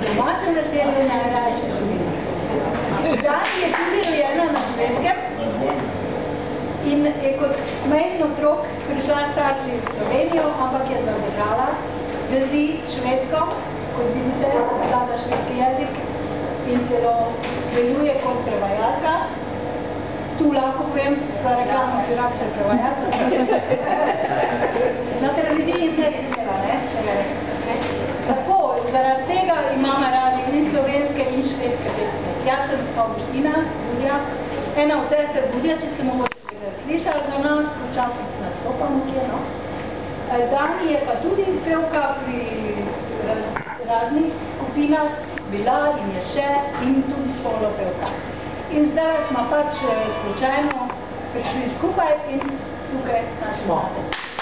domačem naselju najrajše živim. Dani je tudi rojena na Švedskem in je kot majhen otrok prišla starši v Slovenijo, ampak je zadržala vezi s Švedsko, kot vidite, vlada švedski jezik in celo deluje kot prevajalka. Tu lahko povem, za reklamo, če rabite prevajalca. Na televiziji ne smela, ne? Tako, zaradi tega imamo radi in slovenske in švedske pesme. Jaz sem Augustina Budja, ena od sester Budja, če ste mogoče slišali za nas, ko časno nastopamo kje, no? Dani je pa tudi pevka pri raznih skupinah, bila in je še in tudi solo pevka. In zdaj smo pač slučajno prišli skupaj in tukaj nas imate.